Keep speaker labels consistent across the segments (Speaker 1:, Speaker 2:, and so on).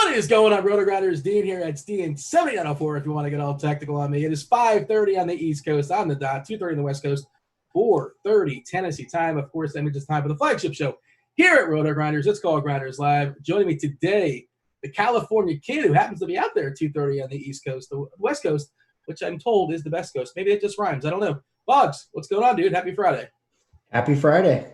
Speaker 1: What is going on, RotoGrinders? Dean here at Dean7904 if you want to get all technical on me. It is 5:30 on the East Coast on the dot, 2:30 on the West Coast, 4:30 Tennessee time. Of course, that means it's time for the flagship show here at RotoGrinders. It's called Grinderslive. Joining me today, the California kid who happens to be out there at 2:30 on the East Coast, the West Coast, which I'm told is the best coast. Maybe it just rhymes. I don't know. Boggs, what's going on, dude? Happy Friday.
Speaker 2: Happy Friday.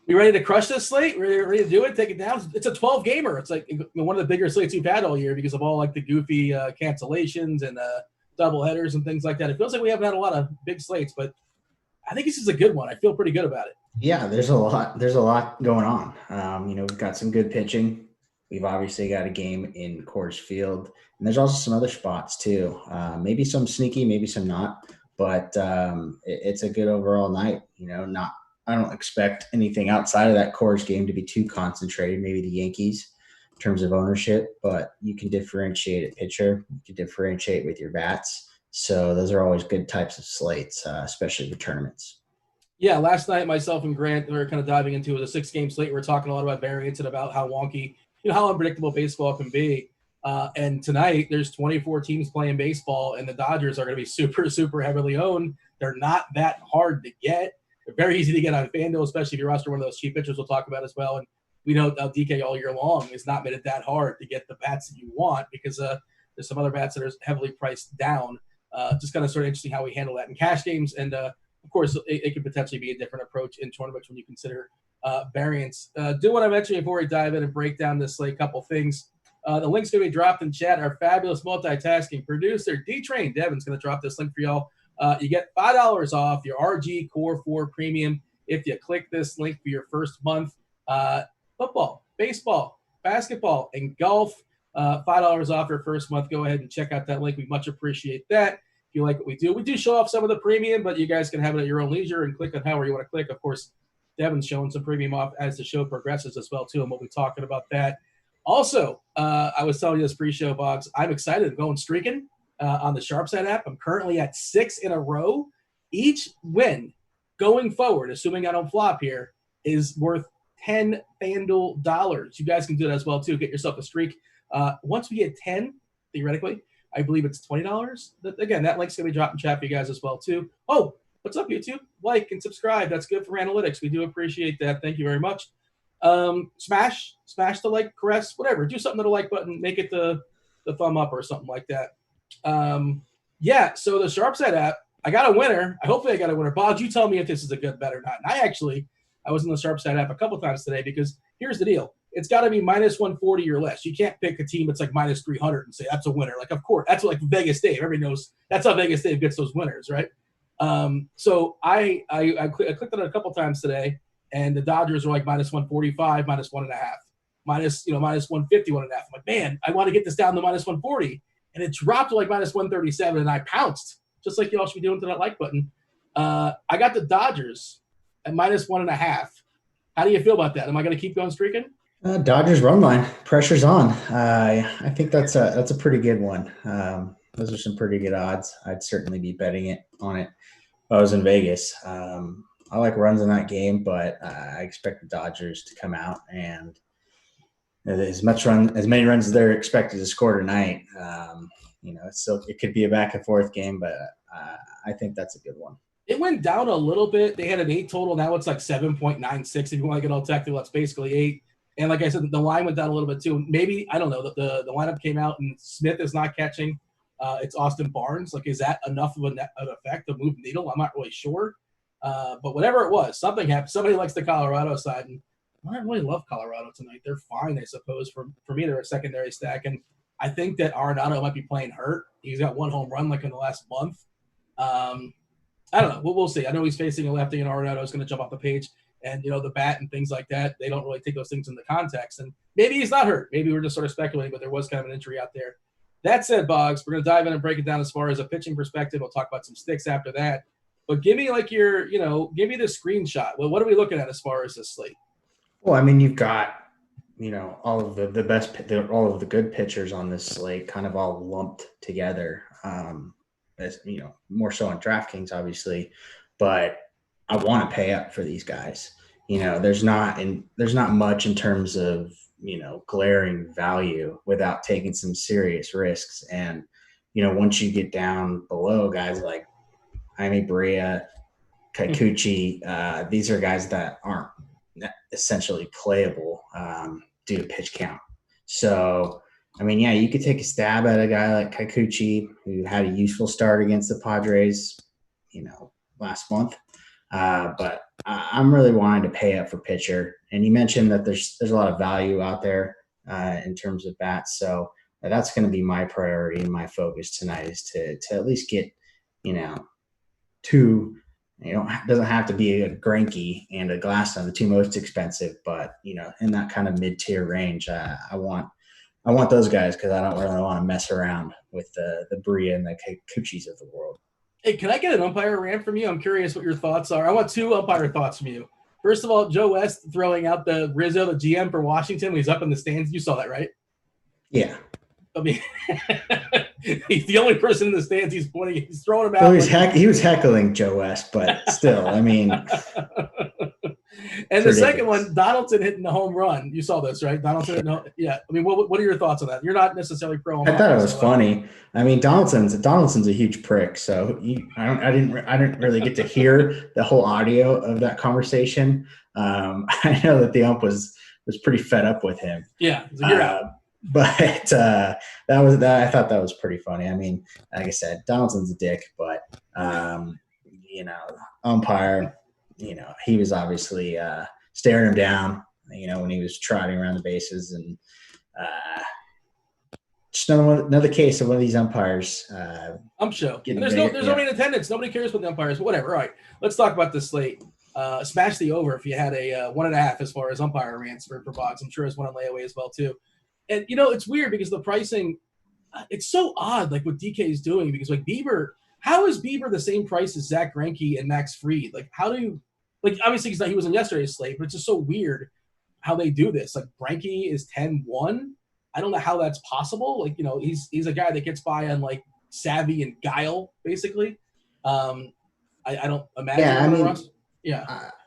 Speaker 1: You ready to crush this slate? Ready to do it? Take it down? It's a 12-gamer. It's like one of the bigger slates we've had all year because of all like the goofy cancellations and double headers and things like that. It feels like we haven't had a lot of big slates, but I think this is a good one. I feel pretty good about it.
Speaker 2: Yeah, there's a lot going on. We've got some good pitching. We've obviously got a game in Coors Field, and there's also some other spots too. Maybe some sneaky, maybe some not, but it's a good overall night. I don't expect anything outside of that Coors game to be too concentrated. Maybe the Yankees in terms of ownership, but you can differentiate at pitcher. You can differentiate with your bats. So those are always good types of slates, especially the tournaments.
Speaker 1: Yeah, last night myself and Grant were kind of diving into a 6-game slate. We're talking a lot about variance and about how wonky, how unpredictable baseball can be. And tonight there's 24 teams playing baseball, and the Dodgers are going to be super, super heavily owned. They're not that hard to get. They're very easy to get on FanDuel, especially if you roster one of those cheap pitchers we'll talk about as well. And we know DK all year long has not made it that hard to get the bats that you want because there's some other bats that are heavily priced down. Just kind of sort of interesting how we handle that in cash games. And, of course, it could potentially be a different approach in tournaments when you consider variance. Do what I mentioned before we dive in and break down this slate, couple things. The link's going to be dropped in chat. Our fabulous multitasking producer, D-Train Devin's going to drop this link for y'all. You get $5 off your RG Core 4 Premium if you click this link for your first month. Football, baseball, basketball, and golf. $5 off your first month. Go ahead and check out that link. We much appreciate that. If you like what we do show off some of the premium, but you guys can have it at your own leisure and click on however you want to click. Of course, Devin's showing some premium off as the show progresses as well, too, and we'll be talking about that. Also, I was telling you this pre-show, Boggs, I'm excited. I'm going streaking on the SharpSide app. I'm currently at 6 in a row. Each win going forward, assuming I don't flop here, is worth 10 FanDuel dollars. You guys can do that as well, too. Get yourself a streak. Once we get 10, theoretically, I believe it's $20. Again, that link's going to be dropped in chat for you guys as well, too. Oh, what's up, YouTube? Like and subscribe. That's good for analytics. We do appreciate that. Thank you very much. Smash the like, caress, whatever. Do something to the like button. Make it the thumb up or something like that. So the SharpSide app, I got a winner. Hopefully I got a winner. Bob, you tell me if this is a good bet or not. And I was in the SharpSide app a couple times today because here's the deal. It's got to be minus 140 or less. You can't pick a team that's like minus 300 and say that's a winner. Like, of course, that's like Vegas Dave. Everybody knows that's how Vegas Dave gets those winners, right? So I clicked on it a couple times today, and the Dodgers were like minus 145, minus 1.5, minus 150, 1.5. I'm like, man, I want to get this down to minus 140. And it dropped to like minus 137, and I pounced, just like you all should be doing to that like button. I got the Dodgers at minus 1.5. How do you feel about that? Am I going to keep going streaking?
Speaker 2: Dodgers run line. Pressure's on. I think that's a pretty good one. Those are some pretty good odds. I'd certainly be betting on it if I was in Vegas. I like runs in that game, but I expect the Dodgers to come out and as many runs as they're expected to score tonight. It could be a back and forth game, but I think that's a good one.
Speaker 1: It went down a little bit. They had an 8 total. Now it's like 7.96. If you want to get all technical, that's basically 8. And like I said, the line went down a little bit too. Maybe, I don't know, the lineup came out and Smith is not catching. It's Austin Barnes. Like, is that enough of an effect to move the needle? I'm not really sure. But whatever it was, something happened. Somebody likes the Colorado side, and I don't really love Colorado tonight. They're fine, I suppose. For me, they're a secondary stack. And I think that Arenado might be playing hurt. He's got 1 home run like in the last month. I don't know. We'll see. I know he's facing a lefty, and Arenado is going to jump off the page. And, the bat and things like that, they don't really take those things into context. And maybe he's not hurt. Maybe we're just sort of speculating, but there was kind of an injury out there. That said, Boggs, we're going to dive in and break it down as far as a pitching perspective. We'll talk about some sticks after that. But give me like give me the screenshot. Well, what are we looking at as far as this slate?
Speaker 2: Well, I mean, you've got, all of the best, all of the good pitchers on this slate kind of all lumped together. As more so on DraftKings, obviously, but I want to pay up for these guys. there's not much in terms of, glaring value without taking some serious risks. And, once you get down below guys like Jaime Bria, Kikuchi, these are guys that aren't essentially playable due to pitch count. So, I mean, yeah, you could take a stab at a guy like Kikuchi, who had a useful start against the Padres, last month. But I'm really wanting to pay up for pitcher. And you mentioned that there's a lot of value out there in terms of bats. So that's going to be my priority and my focus tonight, is to at least get, two. Doesn't have to be a Greinke and a Glasnow, the two most expensive, but in that kind of mid-tier range, I want those guys, because I don't really want to mess around with the Bria and the Kikuchis of the world.
Speaker 1: Hey, can I get an umpire rant from you? I'm curious what your thoughts are. I want 2 umpire thoughts from you. First of all, Joe West throwing out the Rizzo, the GM for Washington, when he's up in the stands. You saw that, right?
Speaker 2: Yeah.
Speaker 1: I mean, he's the only person in the stands. He's pointing. He's throwing him out.
Speaker 2: Well, he was heckling Joe West, but still, I mean.
Speaker 1: And the second one, Donaldson hitting the home run. You saw this, right? Donaldson, yeah. I mean, what are your thoughts on that? You're not necessarily pro.
Speaker 2: I thought it was funny. I mean, Donaldson's a huge prick. So I didn't really get to hear the whole audio of that conversation. I know that the ump was pretty fed up with him.
Speaker 1: Yeah, so you're out.
Speaker 2: But that I thought that was pretty funny. I mean, like I said, Donaldson's a dick, but umpire, he was obviously staring him down, when he was trotting around the bases, and just another case of one of these umpires.
Speaker 1: Ump show. And there's nobody in attendance. Nobody cares what the umpires. Whatever. All right, let's talk about this slate. Smash the over if you had a 1.5 as far as umpire rants for Boggs. I'm sure it's one on layaway as well too. And, it's weird because the pricing, it's so odd, like what DK is doing, because like Bieber, how is Bieber the same price as Zach Greinke and Max Fried? Like, how do you, like, obviously he was in yesterday's slate, but it's just so weird how they do this. Like, Greinke is 10-1. I don't know how that's possible. Like, he's a guy that gets by on like savvy and guile, basically. I don't imagine.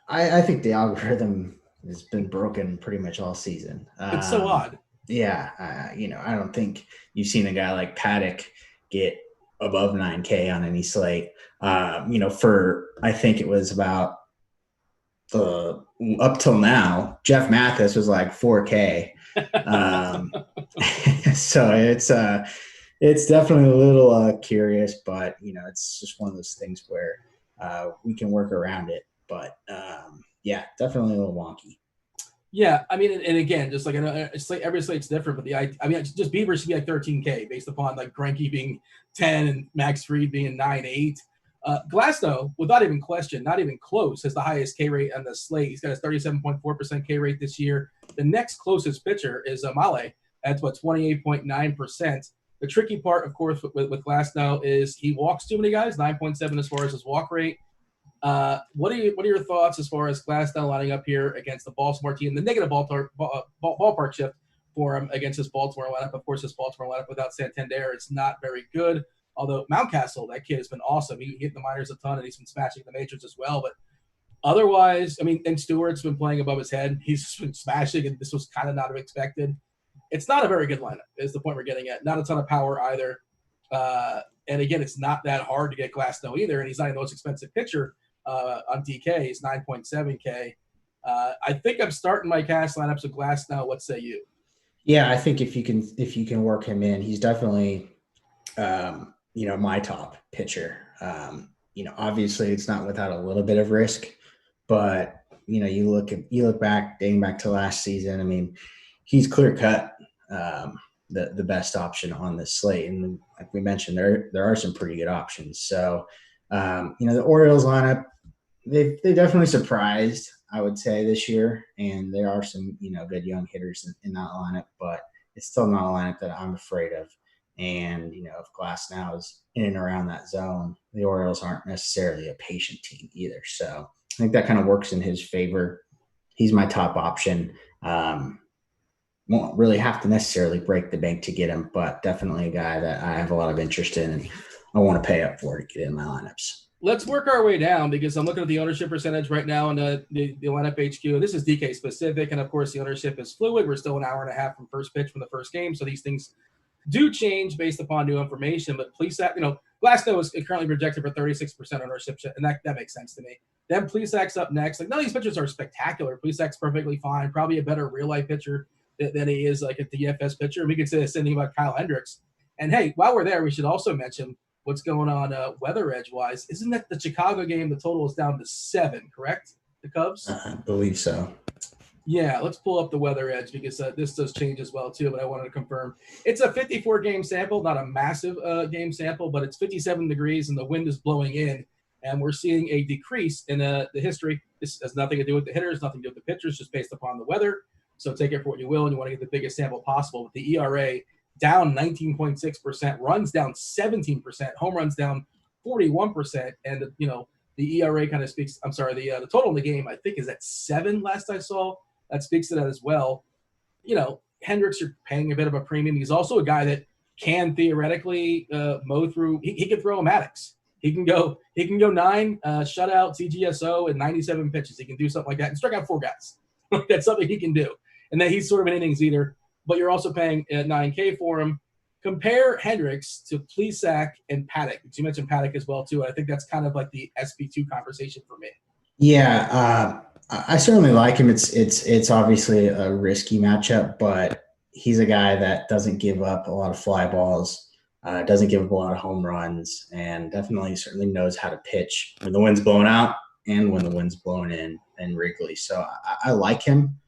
Speaker 2: I think the algorithm has been broken pretty much all season.
Speaker 1: It's so odd.
Speaker 2: Yeah, I don't think you've seen a guy like Paddock get above 9K on any slate. For I think it was about up till now, Jeff Mathis was like 4K. So it's definitely a little curious, but it's just one of those things where we can work around it. But yeah, definitely a little wonky.
Speaker 1: Yeah, I mean, and again, just like it's like every slate's different, but just Bieber should be like 13K based upon like Greinke being 10 and Max Fried being 9-8. Glasnow, without even question, not even close, has the highest K rate on the slate. He's got a 37.4% K rate this year. The next closest pitcher is Mlb at 28.9%. The tricky part, of course, with Glasnow is he walks too many guys, 9.7 as far as his walk rate. What are your thoughts as far as Glasnow lining up here against the Baltimore team? The negative ballpark shift for him against his Baltimore lineup. Of course, his Baltimore lineup without Santander, it's not very good. Although Mountcastle, that kid has been awesome. He hit the minors a ton, and he's been smashing the majors as well. But otherwise, I mean, and Stewart's been playing above his head. He's just been smashing, and this was kind of not expected. It's not a very good lineup, is the point we're getting at. Not a ton of power either. And again, it's not that hard to get Glasnow either, and he's not the most expensive pitcher. On DK, he's 9.7K. I think I'm starting my cash lineups with Glasnow. What say you?
Speaker 2: Yeah, I think if you can work him in, he's definitely my top pitcher. Obviously it's not without a little bit of risk, but you look back, dating back to last season. I mean, he's clear cut the best option on this slate, and like we mentioned, there are some pretty good options. So the Orioles lineup, they definitely surprised, I would say, this year, and there are some good young hitters in that lineup, but it's still not a lineup that I'm afraid of. And if Glasnow is in and around that zone, the Orioles aren't necessarily a patient team either. So I think that kind of works in his favor. He's my top option. Won't really have to necessarily break the bank to get him, but definitely a guy that I have a lot of interest in and I want to pay up for to get in my lineups.
Speaker 1: Let's work our way down because I'm looking at the ownership percentage right now in the lineup HQ. This is DK specific, and of course the ownership is fluid. We're still an hour and a half from first pitch from the first game, so these things do change based upon new information. But Plesac, Glasnow is currently projected for 36% ownership, and that makes sense to me. Then Plesac's up next. Like, none of these pitchers are spectacular. Plesac's perfectly fine, probably a better real life pitcher than he is like a DFS pitcher. And we could say the same thing about Kyle Hendricks. And hey, while we're there, we should also mention what's going on weather edge wise. Isn't that the Chicago game? The total is down to 7, correct? The Cubs?
Speaker 2: I believe so.
Speaker 1: Yeah, let's pull up the weather edge because this does change as well too, but I wanted to confirm. It's a 54 game sample, not a massive game sample, but it's 57 degrees and the wind is blowing in, and we're seeing a decrease in the history. This has nothing to do with the hitters, nothing to do with the pitchers, just based upon the weather. So take it for what you will, and you want to get the biggest sample possible. With the ERA down 19.6%, runs down 17%, home runs down 41%, and the ERA kind of speaks. I'm sorry, the total in the game I think is at 7 last I saw. That speaks to that as well. Hendricks, you're paying a bit of a premium. He's also a guy that can theoretically mow through. He can throw a Maddox. He can go 9 shutout CGSO and 97 pitches. He can do something like that and strike out 4 guys. That's something he can do. And then he's sort of an innings eater. But you're also paying $9K for him. Compare Hendricks to Plesac and Paddock, because you mentioned Paddock as well too. I think that's kind of like the SP2 conversation for me.
Speaker 2: Yeah, I certainly like him. It's obviously a risky matchup, but he's a guy that doesn't give up a lot of fly balls, doesn't give up a lot of home runs, and definitely certainly knows how to pitch when the wind's blowing out and when the wind's blowing in Wrigley. So I like him.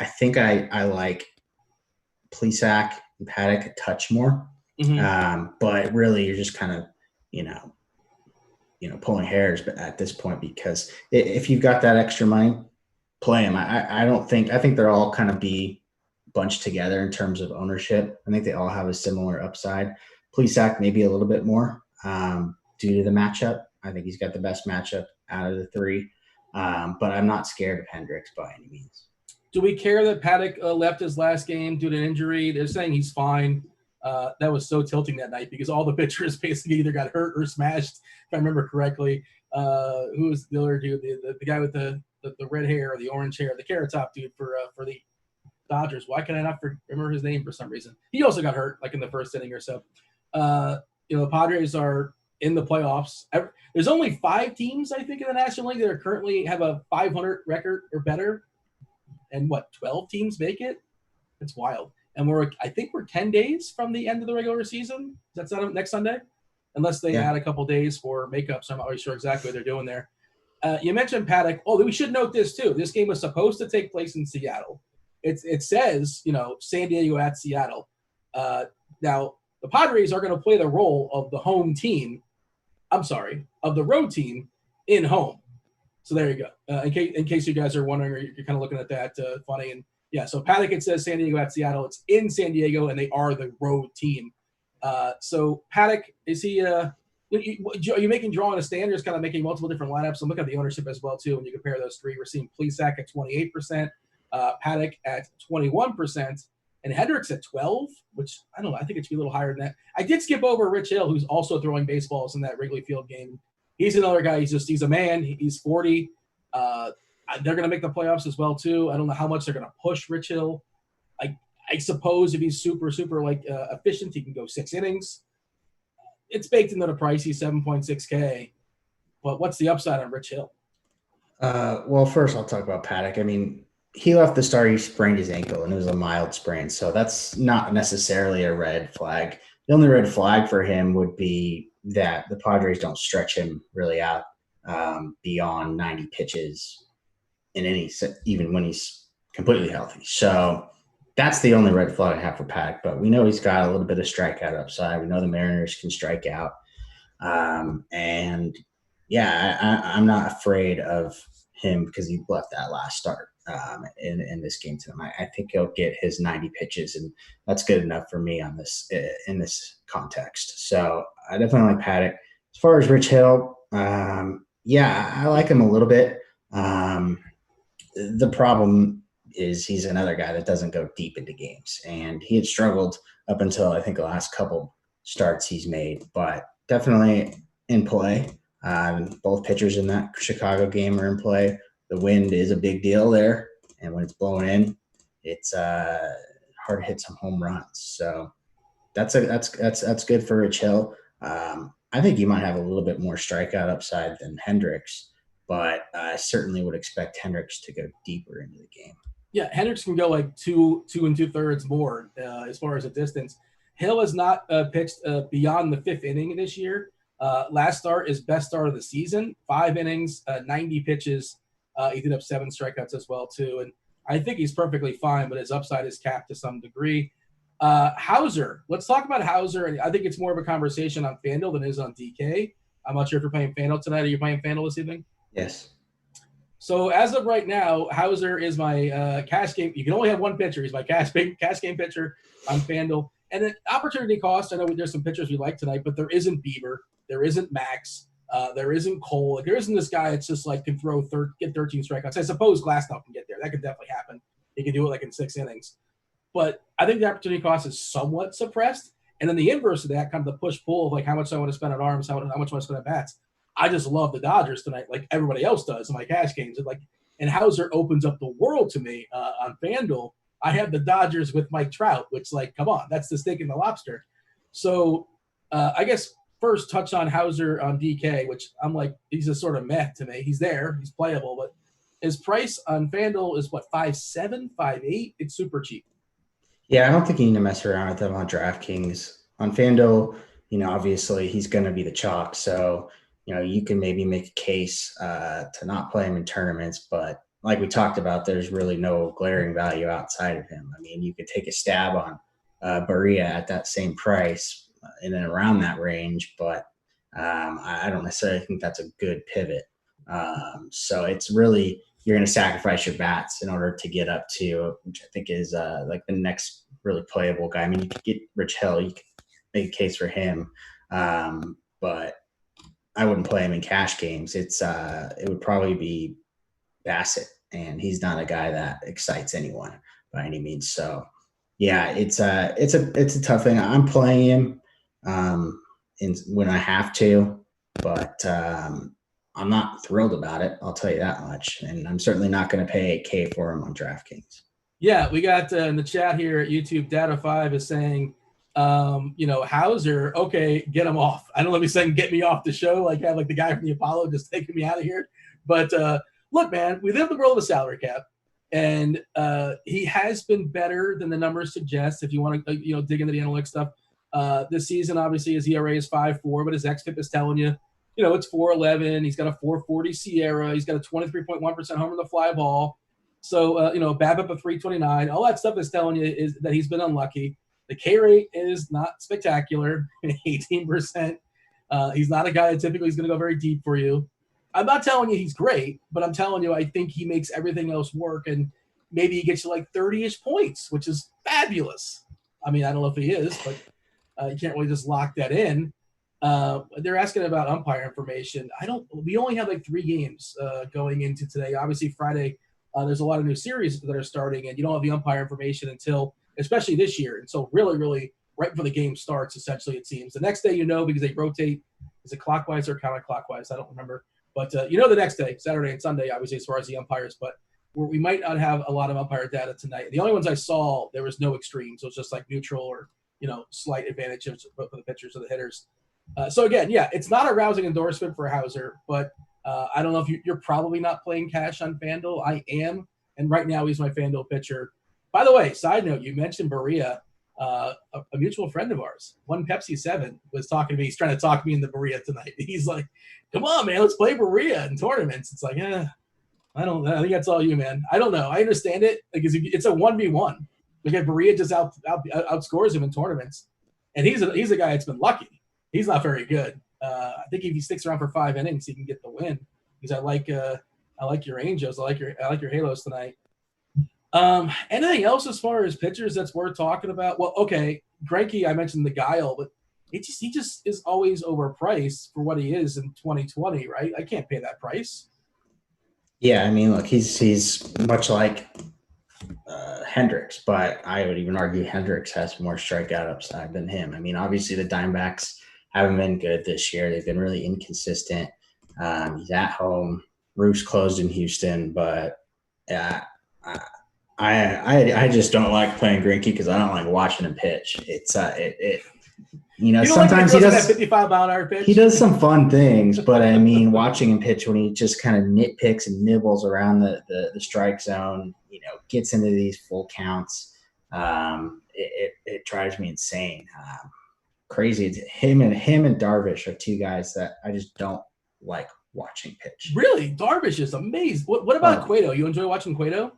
Speaker 2: I think I like Plesac and Paddock a touch more, but really you're just kind of pulling hairs at this point, because if you've got that extra money, play them. I think they're all kind of be bunched together in terms of ownership. I think they all have a similar upside. Plesac maybe a little bit more due to the matchup. I think he's got the best matchup out of the 3, but I'm not scared of Hendricks by any means.
Speaker 1: Do we care that Paddock left his last game due to an injury? They're saying he's fine. That was so tilting that night because all the pitchers basically either got hurt or smashed, if I remember correctly. Who was the other dude? The guy with the red hair or the orange hair, the carrot top dude for the Dodgers. Why can I not remember his name for some reason? He also got hurt like in the first inning or so. The Padres are in the playoffs. There's only 5 teams, I think, in the National League that are currently have a 500 record or better. And 12 teams make it? It's wild. And I think we're 10 days from the end of the regular season. That's not next Sunday, unless they add a couple days for makeup. So I'm not really sure exactly what they're doing there. You mentioned Paddock. Oh, we should note this too. This game was supposed to take place in Seattle. It says San Diego at Seattle. Now the Padres are going to play the role of the home team. I'm sorry, of the road team in home. So there you go. In case you guys are wondering, or you're kind of looking at that funny. And yeah, so Paddock, it says San Diego at Seattle. It's in San Diego, and they are the road team. So Paddock, is he are you making draw on a stand, or just kind of making multiple different lineups? I'm looking at the ownership as well, too. When you compare those 3, we're seeing Plesac at 28%, Paddock at 21%, and Hendricks at 12, which I don't know. I think it should be a little higher than that. I did skip over Rich Hill, who's also throwing baseballs in that Wrigley Field game. He's another guy. He's a man. He's 40. They're going to make the playoffs as well, too. I don't know how much they're going to push Rich Hill. I suppose if he's super, super efficient, he can go 6 innings. It's baked into the price. He's 7.6K. But what's the upside on Rich Hill?
Speaker 2: Well, first I'll talk about Paddock. I mean, he left the start. He sprained his ankle, and it was a mild sprain. So that's not necessarily a red flag. The only red flag for him would be that the Padres don't stretch him really out beyond 90 pitches in even when he's completely healthy. So that's the only red flag I have for Paddock. But we know he's got a little bit of strikeout upside. We know the Mariners can strike out. And yeah, I'm not afraid of him because he left that last start in this game tonight. I think he'll get his 90 pitches, and that's good enough for me on this in this context. So I definitely like Paddock. As far as Rich Hill, yeah, I like him a little bit. The problem is he's another guy that doesn't go deep into games, and he had struggled up until I think the last couple starts he's made. But definitely in play. Both pitchers in that Chicago game are in play. The wind is a big deal there, and when it's blowing in, it's hard to hit some home runs. So that's good for Rich Hill. I think he might have a little bit more strikeout upside than Hendricks, but I certainly would expect Hendricks to go deeper into the game.
Speaker 1: Yeah, Hendricks can go like 2 2.2 more as far as a distance. Hill has not pitched beyond the 5th inning this year. Last start is best start of the season, 5 innings, 90 pitches. He did have 7 strikeouts as well too, and I think he's perfectly fine, but his upside is capped to some degree. Hauser, let's talk about Hauser, and I think it's more of a conversation on FanDuel than it is on DK. I'm not sure if you're playing FanDuel tonight. Are you playing FanDuel this evening?
Speaker 2: Yes.
Speaker 1: So as of right now, Hauser is my cash game. You can only have one pitcher. He's my cash game pitcher on FanDuel. And then opportunity cost, I know there's some pitchers we like tonight, but there isn't Bieber. There isn't Max. There isn't Cole. Like, there isn't this guy that's just like can get 13 strikeouts. I suppose Glasnow can get there. That could definitely happen. He can do it like in 6 innings. But I think the opportunity cost is somewhat suppressed. And then the inverse of that, kind of the push-pull of like how much I want to spend on arms, how much I want to spend on bats. I just love the Dodgers tonight, like everybody else does in my cash games. And Hauser opens up the world to me on FanDuel. I have the Dodgers with Mike Trout, which, like, come on, that's the steak and the lobster. So I guess first touch on Hauser on DK, which I'm like, he's a sort of meh to me. He's there, he's playable, but his price on FanDuel is what, 5.7, 5.8? It's super cheap.
Speaker 2: Yeah, I don't think you need to mess around with them on DraftKings. On FanDuel, obviously he's going to be the chalk, so you can maybe make a case to not play him in tournaments, but like we talked about, there's really no glaring value outside of him. I mean, you could take a stab on Barria at that same price in and around that range, but I don't necessarily think that's a good pivot. So it's really, you're going to sacrifice your bats in order to get up to, which I think is like the next really playable guy. I mean, you could get Rich Hill, you could make a case for him, but I wouldn't play him in cash games. It would probably be Bassett, and he's not a guy that excites anyone by any means. So yeah, it's a tough thing. I'm playing him when I have to, but I'm not thrilled about it. I'll tell you that much. And I'm certainly not going to pay $8K for him on DraftKings.
Speaker 1: Yeah, we got in the chat here at YouTube, Data5 is saying, Hauser, okay, get him off. I don't know if he's saying get me off the show, like have like the guy from the Apollo just taking me out of here. But look, man, we live in the world of a salary cap, and he has been better than the numbers suggest. If you want to, dig into the analytics stuff, this season obviously his ERA is 5.4, but his xFIP is telling you, it's 4.11. He's got a 4.40 SIERA. He's got a 23.1% homer in the fly ball. So BABIP of 329. All that stuff is telling you is that he's been unlucky. The K rate is not spectacular, 18%. He's not a guy that typically is going to go very deep for you. I'm not telling you he's great, but I'm telling you I think he makes everything else work, and maybe he gets you like 30-ish points, which is fabulous. I mean, I don't know if he is, but you can't really just lock that in. They're asking about umpire information. We only have like 3 games going into today. Obviously, Friday, there's a lot of new series that are starting, and you don't have the umpire information until, especially this year, and so really, really right before the game starts, essentially, it seems. The next day, because they rotate. Is it clockwise or counterclockwise? I don't remember. But the next day, Saturday and Sunday, obviously, as far as the umpires. But we might not have a lot of umpire data tonight. The only ones I saw, there was no extremes. So it's just like neutral or, slight advantages for the pitchers or the hitters. So, again, yeah, it's not a rousing endorsement for Hauser, but I don't know if you're probably not playing cash on FanDuel. I am, and right now he's my FanDuel pitcher. By the way, side note, you mentioned Barria. A mutual friend of ours, One Pepsi 7, was talking to me. He's trying to talk me into Barria tonight. He's like, come on, man, let's play Barria in tournaments. It's like, I don't know. I think that's all you, man. I don't know. I understand it because it's a 1v1. Because Barria just outscores him in tournaments. And he's a guy that's been lucky. He's not very good. I think if he sticks around for 5 innings, he can get the win. Because I like your Angels. I like your Halos tonight. Anything else as far as pitchers that's worth talking about? Well, okay, Greinke, I mentioned the guile, but he just is always overpriced for what he is in 2020, right? I can't pay that price.
Speaker 2: Yeah, I mean, look, he's much like Hendricks, but I would even argue Hendricks has more strikeout upside than him. I mean, obviously the Diamondbacks haven't been good this year. They've been really inconsistent. He's at home. Roof's closed in Houston, but yeah, I just don't like playing Greinke because I don't like watching him pitch. It's
Speaker 1: You don't like when he
Speaker 2: sometimes
Speaker 1: throws that 55-mile-an-hour pitch?
Speaker 2: he does some fun things, but I mean, watching him pitch when he just kind of nitpicks and nibbles around the strike zone, gets into these full counts, it drives me insane. Crazy. It's him and Darvish are two guys that I just don't like watching pitch.
Speaker 1: Really? Darvish is amazing. What about Cueto? You enjoy watching Cueto?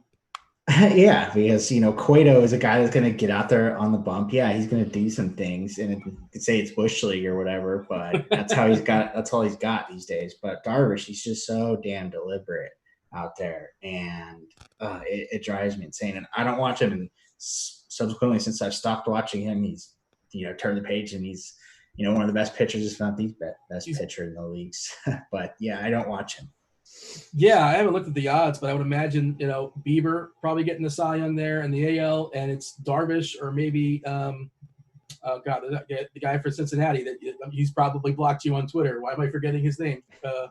Speaker 2: Yeah, because Cueto is a guy that's going to get out there on the bump. Yeah, he's going to do some things, and you could say it's bush league or whatever, but that's how that's all he's got these days. But Darvish, he's just so damn deliberate out there, and it drives me insane. And I don't watch him. And subsequently, since I've stopped watching him, he's turned the page, and he's one of the best pitchers, if not the best pitcher in the leagues. But yeah, I don't watch him.
Speaker 1: Yeah, I haven't looked at the odds, but I would imagine, Bieber probably getting the Cy Young there in the AL, and it's Darvish or maybe the guy for Cincinnati that he's probably blocked you on Twitter. Why am I forgetting his name?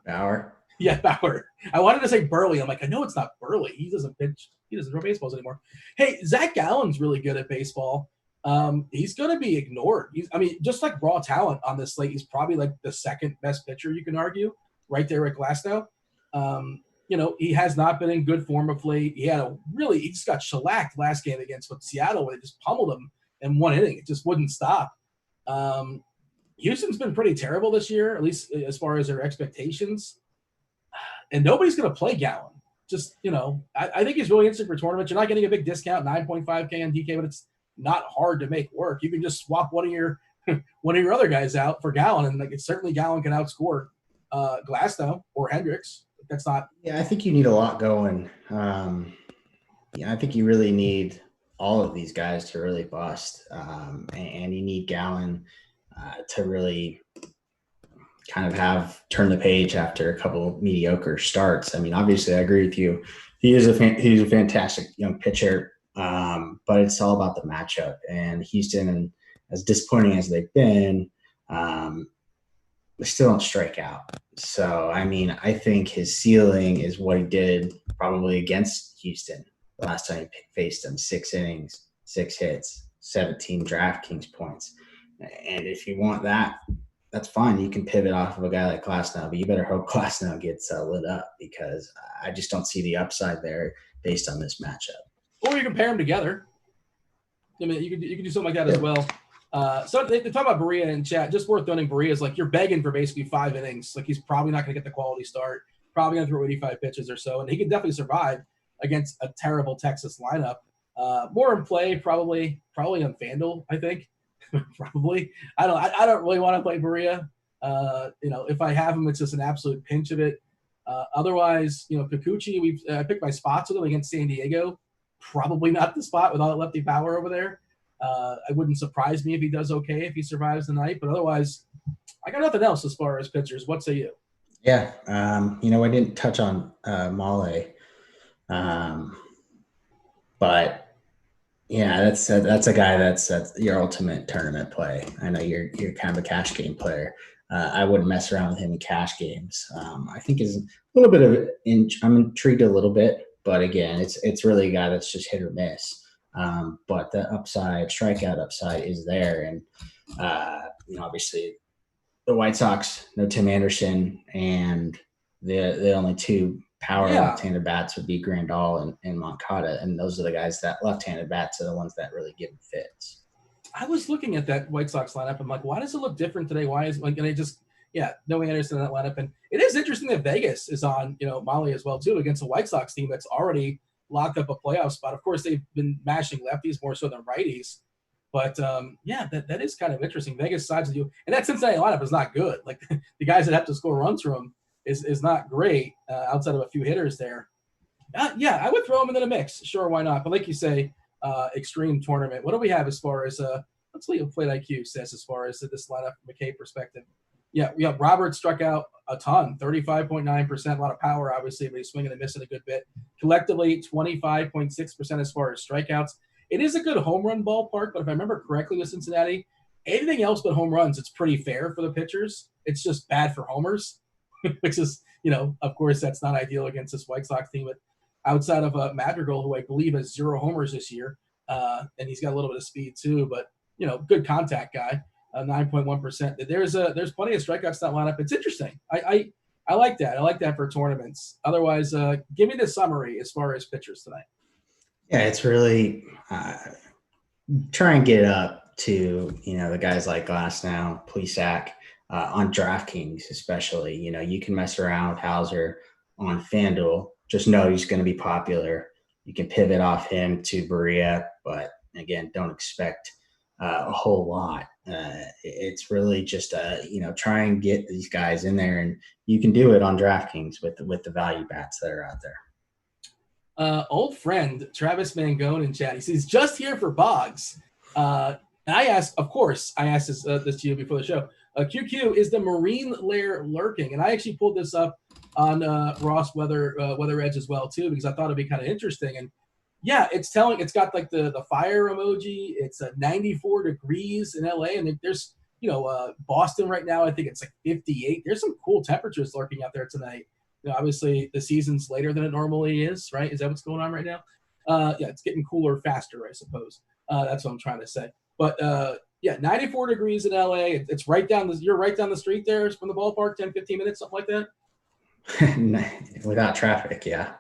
Speaker 2: Bauer.
Speaker 1: Yeah, Bauer. I wanted to say Burley. I'm like, I know it's not Burley. He doesn't pitch. He doesn't throw baseballs anymore. Hey, Zach Gallen's really good at baseball. He's going to be ignored. Just like raw talent on this slate, he's probably like the second best pitcher, you can argue, right there at Glasnow. He has not been in good form of late. He just got shellacked last game against Seattle where they just pummeled him in one inning. It just wouldn't stop. Houston's been pretty terrible this year, at least as far as their expectations. And nobody's going to play Gallen. Just, I think he's really interesting for tournaments. You're not getting a big discount, 9.5K on DK, but it's not hard to make work. You can just swap one of your other guys out for Gallen, and it's certainly Gallen can outscore Glasnow or Hendricks. That's not.
Speaker 2: Yeah, I think you need a lot going. I think you really need all of these guys to really bust, and you need Gallen to really kind of turn the page after a couple of mediocre starts. Obviously, I agree with you. He's a fantastic young pitcher, but it's all about the matchup. And Houston, and as disappointing as they've been, they still don't strike out. So, I think his ceiling is what he did probably against Houston the last time he faced them. 6 innings, 6 hits, 17 Draftkings points. And if you want that, that's fine. You can pivot off of a guy like Glasnow, but you better hope Glasnow gets lit up because I just don't see the upside there based on this matchup.
Speaker 1: Or you can pair them together. You can do something like that as well. So they talk about Berea in chat. Just worth noting, Berea's like you're begging for basically 5 innings. Like he's probably not going to get the quality start. Probably going to throw 85 pitches or so, and he can definitely survive against a terrible Texas lineup. More in play, probably on FanDuel, I think. Probably. I don't really want to play Berea. If I have him, it's just an absolute pinch of it. Otherwise, Kikuchi, I picked my spots with him against San Diego. Probably not the spot with all that lefty power over there. It wouldn't surprise me if he does okay if he survives the night, but otherwise, I got nothing else as far as pitchers. What say you?
Speaker 2: Yeah, I didn't touch on Mlb, but yeah, that's a guy that's your ultimate tournament play. I know you're kind of a cash game player. I wouldn't mess around with him in cash games. I think is a little bit of I'm intrigued a little bit, but again, it's really a guy that's just hit or miss. But the strikeout upside is there. And, obviously the White Sox, no Tim Anderson, and the only 2 power left-handed bats would be Grandal and Moncada. And those are the guys that left-handed bats are the ones that really give him fits.
Speaker 1: I was looking at that White Sox lineup. I'm like, why does it look different today? Why is and they just, no Anderson in that lineup. And it is interesting that Vegas is on, Molly as well too, against a White Sox team that's already locked up a playoff spot. Of course, they've been mashing lefties more so than righties. But, that is kind of interesting. Vegas sides with you. And that Cincinnati lineup is not good. Like, the guys that have to score runs for them is not great outside of a few hitters there. I would throw them into the mix. Sure, why not? But like you say, extreme tournament. What do we have as far as let's see what Plate IQ says as far as this lineup from a K perspective. Yeah, Robert struck out a ton, 35.9%, a lot of power, obviously, but he's swinging and missing a good bit. Collectively, 25.6% as far as strikeouts. It is a good home run ballpark, but if I remember correctly with Cincinnati, Anything else but home runs, it's pretty fair for the pitchers. It's just bad for homers, which is, of course, that's not ideal against this White Sox team. But outside of Madrigal, who I believe has 0 homers this year, and he's got a little bit of speed too, but good contact guy, 9.1%. There's plenty of strikeouts in that lineup. It's interesting. I like that. I like that for tournaments. Otherwise, give me the summary as far as pitchers tonight.
Speaker 2: Yeah, it's really try and get up to the guys like Glasnow, Plesac, on DraftKings especially. You can mess around with Hauser on FanDuel. Just know he's going to be popular. You can pivot off him to Berea, but again, don't expect a whole lot. It's really just try and get these guys in there, and you can do it on DraftKings with the value bats that are out there.
Speaker 1: Old friend Travis Mangone in chat. He says just here for Boggs. And I asked this to you before the show. QQ, is the marine layer lurking? And I actually pulled this up on Ross Weather Edge as well too, because I thought it'd be kind of interesting. And yeah, it's got like the fire emoji. It's 94 degrees in LA, and there's Boston right now. I think it's like 58. There's some cool temperatures lurking out there tonight. Obviously the season's later than it normally is, right? Is that what's going on right now? Yeah, it's getting cooler faster, I suppose. That's what I'm trying to say. But 94 degrees in LA. It's you're right down the street there from the ballpark, 10, 15 minutes, something like
Speaker 2: that. Without traffic, yeah.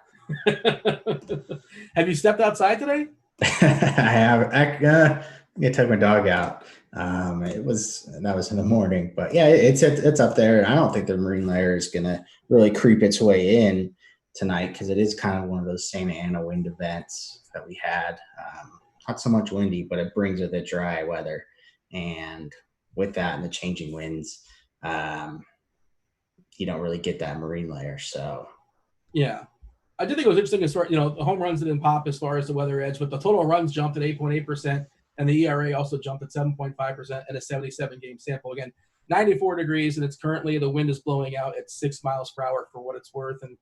Speaker 1: Have you stepped outside today?
Speaker 2: I have. I took my dog out. That was in the morning, but yeah, it's up there. I don't think the marine layer is going to really creep its way in tonight, because it is kind of one of those Santa Ana wind events that we had. Not so much windy, but it brings with it dry weather, and with that and the changing winds, you don't really get that marine layer. So
Speaker 1: yeah, I did think it was interesting as far the home runs didn't pop as far as the weather edge, but the total runs jumped at 8.8%. And the ERA also jumped at 7.5% at a 77-game sample. Again, 94 degrees, and it's currently the wind is blowing out at 6 miles per hour for what it's worth. And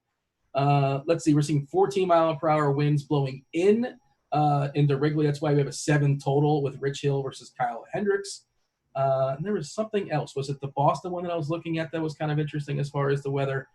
Speaker 1: let's see, we're seeing 14-mile-per-hour winds blowing into Wrigley. That's why we have a 7 total with Rich Hill versus Kyle Hendricks. And there was something else. Was it the Boston one that I was looking at that was kind of interesting as far as the weather?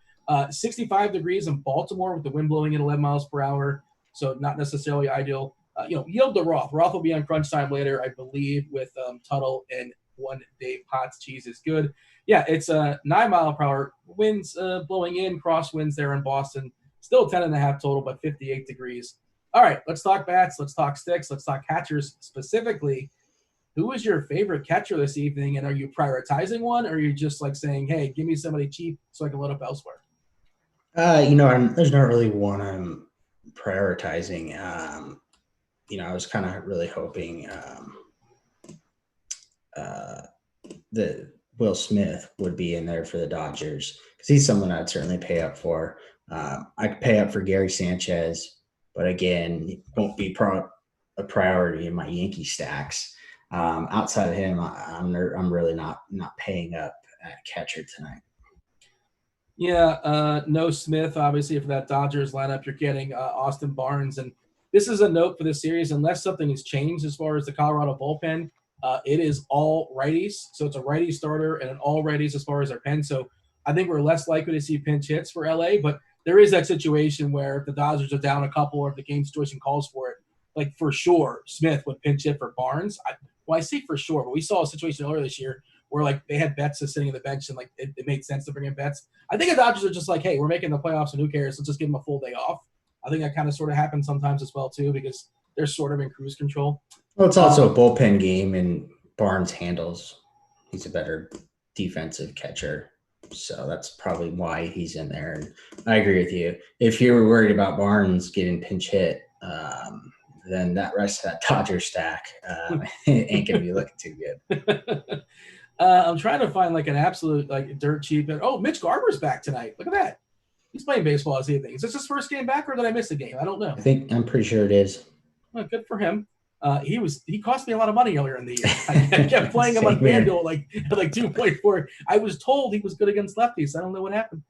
Speaker 1: 65 degrees in Baltimore with the wind blowing at 11 miles per hour, so not necessarily ideal. Yield to Roth. Roth will be on crunch time later, I believe, with Tuttle and one Dave Potts. Cheese is good. Yeah, it's 9 mile per hour winds blowing in, crosswinds there in Boston. Still 10.5 total, but 58 degrees. All right, let's talk bats. Let's talk sticks. Let's talk catchers specifically. Who is your favorite catcher this evening, and are you prioritizing one, or are you just like saying, hey, give me somebody cheap so I can load up elsewhere?
Speaker 2: There's not really one I'm prioritizing. I was kind of really hoping that Will Smith would be in there for the Dodgers, because he's someone I'd certainly pay up for. I could pay up for Gary Sanchez, but again, it won't be a priority in my Yankee stacks. Outside of him, I'm really not paying up at catcher tonight.
Speaker 1: Yeah, no Smith, obviously, for that Dodgers lineup. You're getting Austin Barnes. And this is a note for this series. Unless something has changed as far as the Colorado bullpen, it is all righties. So it's a righty starter and an all righties as far as their pen. So I think we're less likely to see pinch hits for LA. But there is that situation where if the Dodgers are down a couple or if the game situation calls for it, like for sure, Smith would pinch hit for Barnes. I say for sure, but we saw a situation earlier this year where like they had Betts sitting in the bench and like it made sense to bring in Betts. I think the Dodgers are just like, hey, we're making the playoffs and who cares? Let's just give them a full day off. I think that kind of sort of happens sometimes as well too, because they're sort of in cruise control.
Speaker 2: Well, it's also a bullpen game, and Barnes handles. He's a better defensive catcher, so that's probably why he's in there. And I agree with you. If you were worried about Barnes getting pinch hit, then that rest of that Dodger stack ain't gonna be looking too good.
Speaker 1: I'm trying to find like an absolute like dirt cheap. Oh, Mitch Garver's back tonight. Look at that. He's playing baseball this evening. Is this his first game back, or did I miss a game? I don't know.
Speaker 2: I'm pretty sure it is.
Speaker 1: Well, good for him. He cost me a lot of money earlier in the year. I kept playing him on FanDuel like 2.4. I was told he was good against lefties. I don't know what happened.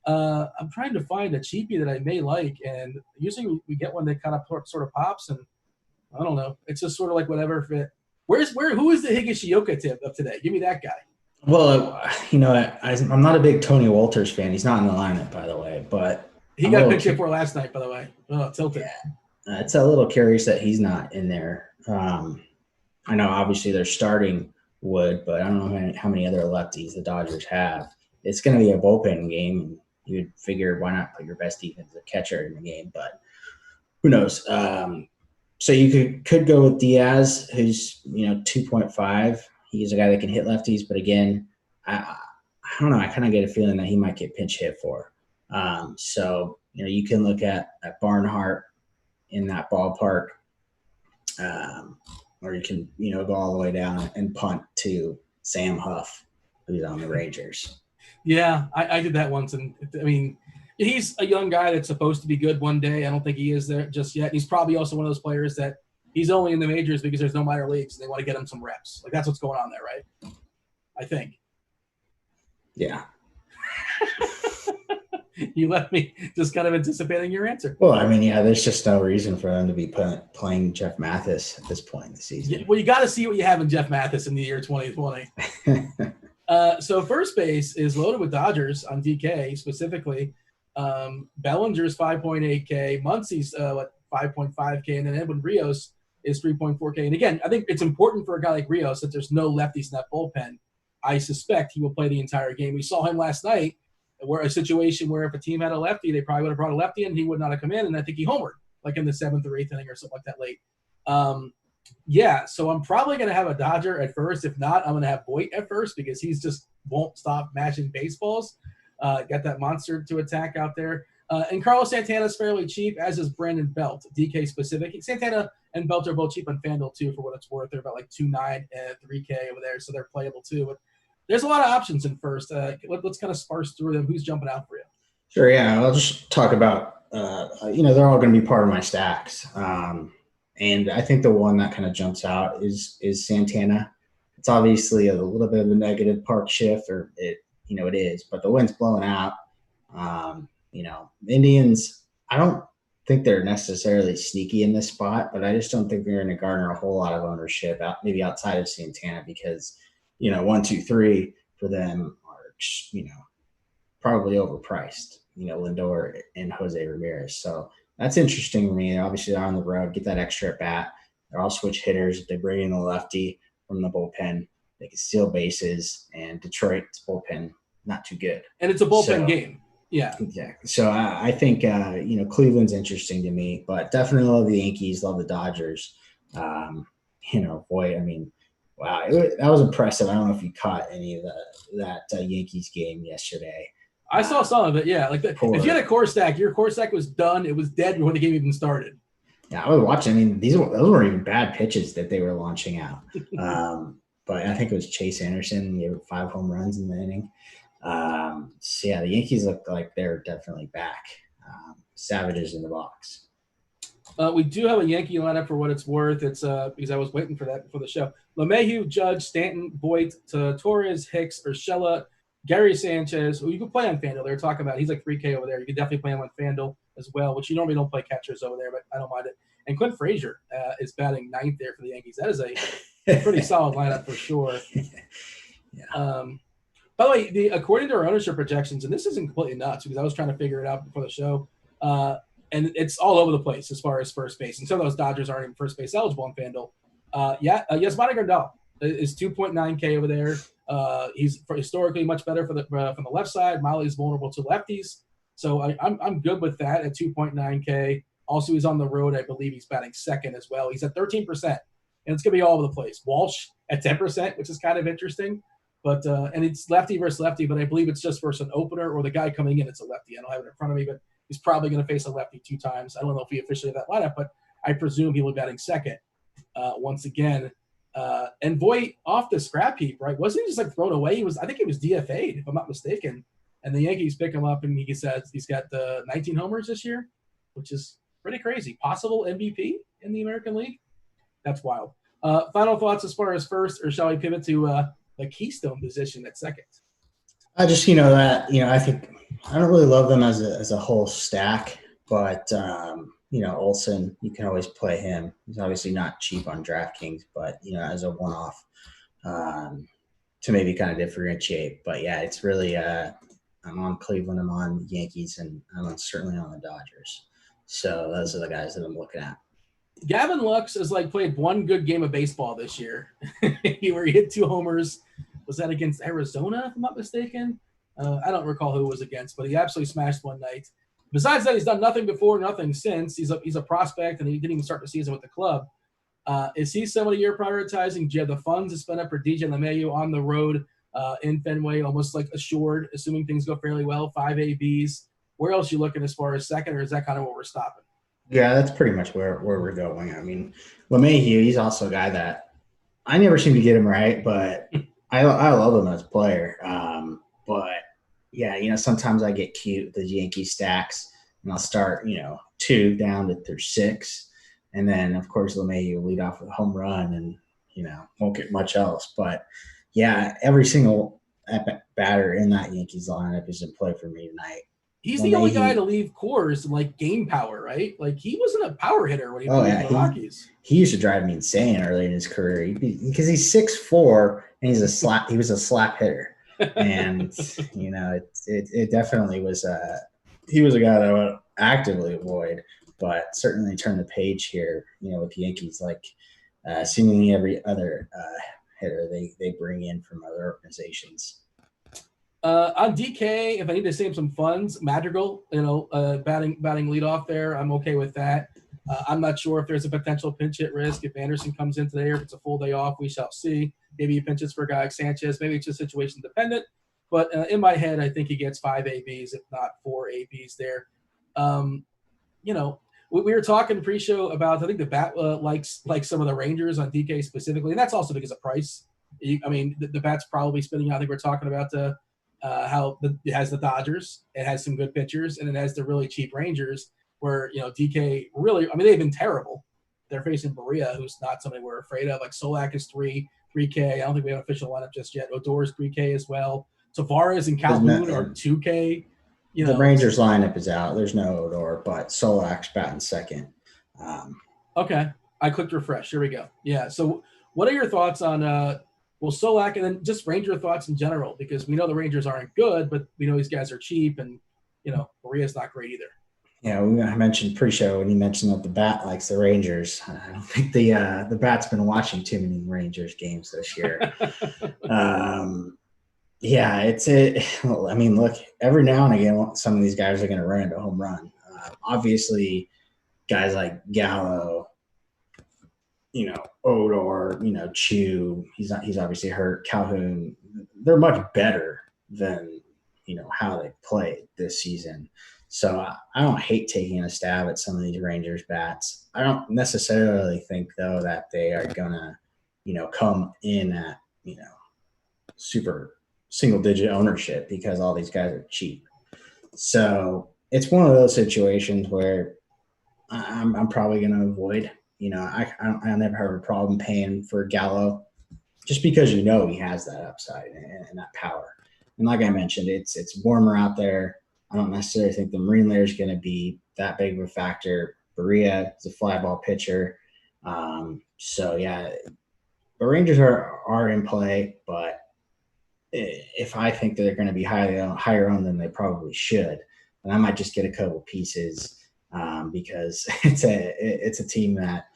Speaker 1: I'm trying to find a cheapie that I may like, and usually we get one that kind of sort of pops, and I don't know. It's just sort of like whatever fit. Who is the Higashioka tip of today? Give me that guy.
Speaker 2: Well, I'm not a big Tony Walters fan. He's not in the lineup, by the way, but
Speaker 1: he got picked for last night, by the way. Oh, tilted.
Speaker 2: Yeah. It's a little curious that he's not in there. I know obviously they're starting Wood, but I don't know how many other lefties the Dodgers have. It's going to be a bullpen game, and you'd figure why not put your best defensive catcher in the game, but who knows? So you could go with Diaz, who's 2.5. He's a guy that can hit lefties, but again, I don't know. I kind of get a feeling that he might get pinch hit for. So you can look at Barnhart in that ballpark, or you can go all the way down and punt to Sam Huff, who's on the Rangers.
Speaker 1: Yeah, I did that once, and I mean, he's a young guy that's supposed to be good one day. I don't think he is there just yet. He's probably also one of those players that he's only in the majors because there's no minor leagues, and they want to get him some reps. Like, that's what's going on there, right? I think.
Speaker 2: Yeah.
Speaker 1: You left me just kind of anticipating your answer.
Speaker 2: Well, I mean, yeah, there's just no reason for them to be playing Jeff Mathis at this point in the season.
Speaker 1: Yeah, well, you got to see what you have in Jeff Mathis in the year 2020. So first base is loaded with Dodgers on DK specifically. Bellinger's 5.8K, Muncie's 5.5K, and then Edwin Rios is 3.4K. And again, I think it's important for a guy like Rios that there's no lefties in that bullpen. I suspect he will play the entire game. We saw him last night, where a situation where if a team had a lefty, they probably would have brought a lefty in, he would not have come in, and I think he homered, like in the 7th or 8th inning or something like that late. So I'm probably going to have a Dodger at first. If not, I'm going to have Voit at first because he's just won't stop matching baseballs. Got that monster to attack out there. And Carlos Santana's fairly cheap, as is Brandon Belt, DK specific. Santana and Belt are both cheap on FanDuel too, for what it's worth. They're about like 2.9 and 3K over there, so they're playable too. But there's a lot of options in first. Let's kind of sparse through them. Who's jumping out for you?
Speaker 2: Sure, yeah. I'll just talk about, they're all going to be part of my stacks. And I think the one that kind of jumps out is Santana. It's obviously a little bit of a negative park shift, or it is, but the wind's blowing out. Indians, I don't think they're necessarily sneaky in this spot, but I just don't think they're going to garner a whole lot of ownership maybe outside of Santana because, 1, 2, 3 for them are, probably overpriced, Lindor and Jose Ramirez. So that's interesting to me. Obviously, they're on the road, get that extra at bat. They're all switch hitters. They bring in the lefty from the bullpen. They can steal bases, and Detroit's bullpen, not too good.
Speaker 1: And it's a bullpen game. Yeah.
Speaker 2: Exactly. So I think, Cleveland's interesting to me, but definitely love the Yankees, love the Dodgers. Wow, that was impressive. I don't know if you caught any of that Yankees game yesterday.
Speaker 1: I saw some of it, yeah. Like if you had a core stack, your core stack was done. It was dead before the game even started.
Speaker 2: Yeah, I was watching. I mean, those weren't even bad pitches that they were launching out. But I think it was Chase Anderson. He had 5 home runs in the inning. So, yeah, the Yankees look like they're definitely back. Savages in the box.
Speaker 1: We do have a Yankee lineup for what it's worth. It's because I was waiting for that before the show. LeMahieu, Judge, Stanton, Voit, Torres, Hicks, Urshela, Gary Sanchez, who you can play on FanDuel. They're talking about he's like 3K over there. You can definitely play him on FanDuel as well, which you normally don't play catchers over there, but I don't mind it. And Clint Frazier is batting 9th there for the Yankees. That is a pretty solid lineup for sure. Yeah. By the way, according to our ownership projections, and this isn't completely nuts because I was trying to figure it out before the show, and it's all over the place as far as first base. And some of those Dodgers aren't even first base eligible on FanDuel. Yasmani Grandal is 2.9K over there. He's historically much better from the left side. Molly's vulnerable to lefties. So I'm good with that at 2.9K. Also, he's on the road. I believe he's batting 2nd as well. He's at 13%, and it's going to be all over the place. Walsh at 10%, which is kind of interesting. But and it's lefty versus lefty, but I believe it's just versus an opener or the guy coming in. It's a lefty. I don't have it in front of me, but he's probably going to face a lefty 2 times. I don't know if he officially had that lineup, but I presume he will be batting 2nd once again. And Voit off the scrap heap, right? Wasn't he just like thrown away? I think he was DFA'd, if I'm not mistaken. And the Yankees pick him up, and he says he's got 19 homers this year, which is pretty crazy. Possible MVP in the American League. That's wild. Final thoughts as far as first, or shall we pivot to the keystone position at 2nd?
Speaker 2: I think I don't really love them as a whole stack, But Olsen, you can always play him. He's obviously not cheap on DraftKings, but as a one-off to maybe kind of differentiate. But yeah, it's really I'm on Cleveland, I'm on Yankees, and certainly on the Dodgers. So those are the guys that I'm looking at.
Speaker 1: Gavin Lux has played one good game of baseball this year, where he hit 2 homers. Was that against Arizona, if I'm not mistaken? I don't recall who it was against, but he absolutely smashed one night. Besides that, he's done nothing before, nothing since. He's a prospect, and he didn't even start the season with the club. Is he somebody you're prioritizing? Do you have the funds to spend up for DJ LeMahieu on the road in Fenway, almost assured, assuming things go fairly well, 5 ABs? Where else are you looking as far as second, or is that kind of what we're stopping?
Speaker 2: Yeah, that's pretty much where we're going. I mean, LeMahieu, he's also a guy that I never seem to get him right, but I love him as a player. But yeah, sometimes I get cute with the Yankee stacks, and I'll start 2 down to 6, and then of course LeMahieu will lead off with a home run, and won't get much else. But yeah, every single batter in that Yankees lineup is in play for me tonight.
Speaker 1: He's the only guy to leave Coors and game power, right? He wasn't a power hitter when he was in the Rockies.
Speaker 2: He used to drive me insane early in his career because he's 6'4" and he was a slap hitter, and it definitely was. He was a guy that I would actively avoid, but certainly turn the page here. With the Yankees, seemingly every other hitter they bring in from other organizations.
Speaker 1: On DK, if I need to save some funds, Madrigal, batting leadoff there, I'm okay with that. I'm not sure if there's a potential pinch hit risk if Anderson comes in today or if it's a full day off. We shall see. Maybe he pinches for a guy like Sanchez. Maybe it's just situation dependent. But in my head, I think he gets 5 ABs, if not 4 ABs there. We were talking pre-show about, I think the bat likes some of the Rangers on DK specifically, and that's also because of price. The bat's probably spinning out. I think we're talking about how it has the Dodgers, it has some good pitchers, and it has the really cheap Rangers where, DK really, they've been terrible. They're facing Berea, who's not somebody we're afraid of. Solak is 3K. I don't think we have an official lineup just yet. Odor's 3K as well. Tavares and Calhoun are 2K.
Speaker 2: The Rangers lineup is out. There's no Odor, but Solak's batting second.
Speaker 1: Okay. I clicked refresh. Here we go. Yeah. So what are your thoughts on Solak, and then just Ranger thoughts in general, because we know the Rangers aren't good, but we know these guys are cheap, and Berea's not great either.
Speaker 2: Yeah, I mentioned pre-show when you mentioned that the bat likes the Rangers. I don't think the bat's been watching too many Rangers games this year. Yeah, look, every now and again, some of these guys are going to run into a home run. Obviously, guys like Gallo, Odor, Chu, he's obviously hurt. Calhoun, they're much better than how they played this season. So I don't hate taking a stab at some of these Rangers bats. I don't necessarily think though that they are gonna come in at super single digit ownership because all these guys are cheap. So it's one of those situations where I'm probably going to avoid. I never have a problem paying for Gallo just because he has that upside and that power. And like I mentioned, it's warmer out there. I don't necessarily think the marine layer is going to be that big of a factor. Berea is a fly ball pitcher. So yeah, the Rangers are in play, but if I think that they're going to be higher on than they probably should, and I might just get a couple pieces because it's a team that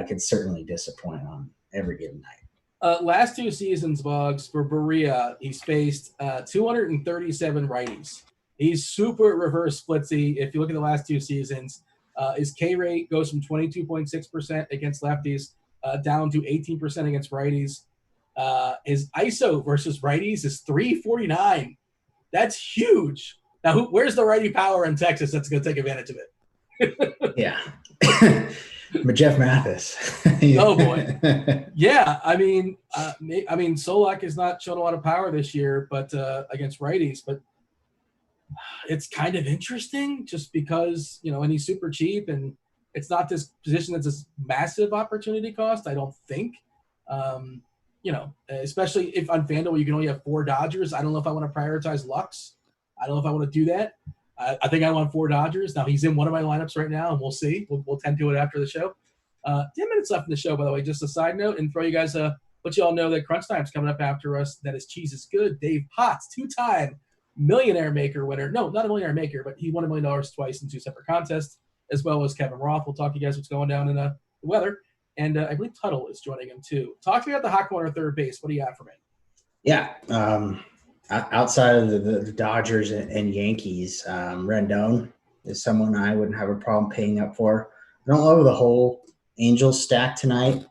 Speaker 2: can certainly disappoint on every given night.
Speaker 1: Last 2 seasons, Boggs, for Berea, he's faced 237 righties. He's super reverse splitsy. If you look at the last 2 seasons, his K rate goes from 22.6% against lefties down to 18% against righties. His ISO versus righties is 349. That's huge. Now, where's the righty power in Texas that's going to take advantage of it?
Speaker 2: Yeah. But Jeff Mathis.
Speaker 1: Oh, boy. Yeah, Solak has not shown a lot of power this year, but against righties. But it's kind of interesting just because, and he's super cheap, and it's not this position that's this massive opportunity cost, I don't think. Especially if on FanDuel you can only have 4 Dodgers. I don't know if I want to prioritize Lux. I don't know if I want to do that. I think I won 4 Dodgers. Now he's in one of my lineups right now, and we'll see. We'll tend to it after the show. 10 minutes left in the show, by the way. Just a side note, and for you guys, let you all know that Crunch Time's coming up after us. That his cheese is good. Dave Potts, 2-time millionaire maker winner. No, not a millionaire maker, but he won $1 million twice in 2 separate contests, as well as Kevin Roth. We'll talk to you guys what's going down in the weather. And I believe Tuttle is joining him too. Talk to me about the hot corner third base. What do you have for me?
Speaker 2: Yeah. Outside of the Dodgers and Yankees, Rendon is someone I wouldn't have a problem paying up for. I don't love the whole Angels stack tonight,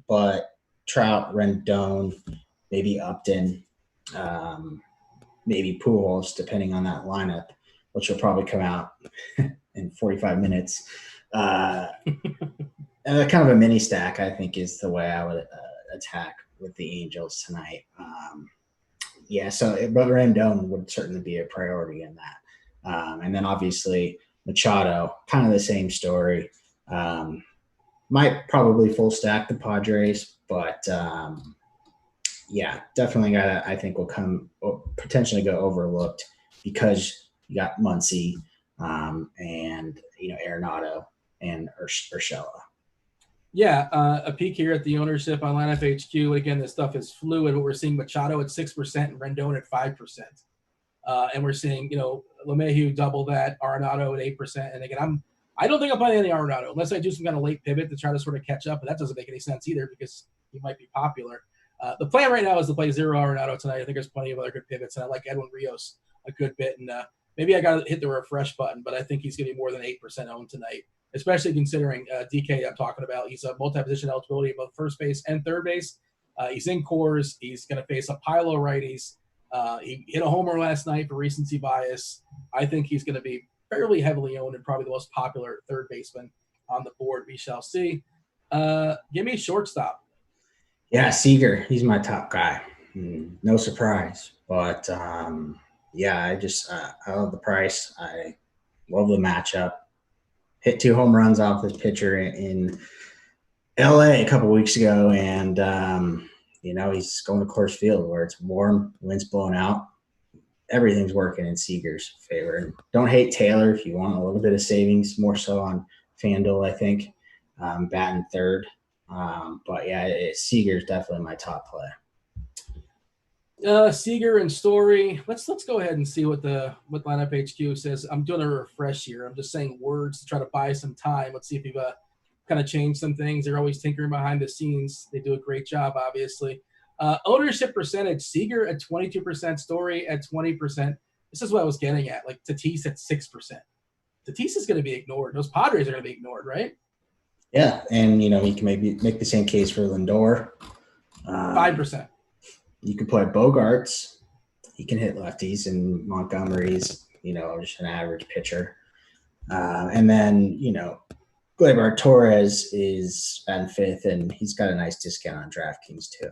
Speaker 2: but Trout, Rendon, maybe Upton, maybe Pujols, depending on that lineup, which will probably come out in 45 minutes. Kind of a mini stack, I think, is the way I would attack with the Angels tonight. But Rendon would certainly be a priority in that. And then obviously Machado, kind of the same story. Might probably full stack the Padres, but definitely guy that I think will potentially go overlooked because you got Muncy and Arenado and Urshela.
Speaker 1: Yeah, a peek here at the ownership on Lineup HQ. Again, this stuff is fluid, but we're seeing Machado at 6% and Rendon at 5%. And we're seeing, LeMahieu double that, Arenado at 8%. And again, I don't think I'm playing any Arenado unless I do some kind of late pivot to try to sort of catch up, but that doesn't make any sense either because he might be popular. The plan right now is to play 0 Arenado tonight. I think there's plenty of other good pivots, and I like Edwin Rios a good bit. And maybe I got to hit the refresh button, but I think he's going to be more than 8% owned tonight, especially considering DK I'm talking about. He's a multi-position eligibility of both first base and third base. He's in cores. He's going to face a pile of righties. He hit a homer last night for recency bias. I think he's going to be fairly heavily owned and probably the most popular third baseman on the board. We shall see. Give me a shortstop.
Speaker 2: Yeah, Seager. He's my top guy. No surprise. But, I love the price. I love the matchup. Hit 2 home runs off this pitcher in LA a couple weeks ago, and he's going to Coors Field where it's warm, wind's blowing out. Everything's working in Seager's favor. And don't hate Taylor if you want a little bit of savings, more so on FanDuel, I think, batting third. Seager's definitely my top play.
Speaker 1: Seager and Story. Let's go ahead and see what Lineup HQ says. I'm doing a refresh here. I'm just saying words to try to buy some time. Let's see if we've kind of changed some things. They're always tinkering behind the scenes. They do a great job, obviously. Ownership percentage, Seager at 22%, Story at 20%. This is what I was getting at. Like Tatis at 6%. Tatis is going to be ignored. Those Padres are going to be ignored, right?
Speaker 2: Yeah, and you can maybe make the same case for Lindor.
Speaker 1: 5%.
Speaker 2: You can play Bogarts. He can hit lefties, and Montgomery's, just an average pitcher. And then, Gleyber Torres is at 5th, and he's got a nice discount on DraftKings too.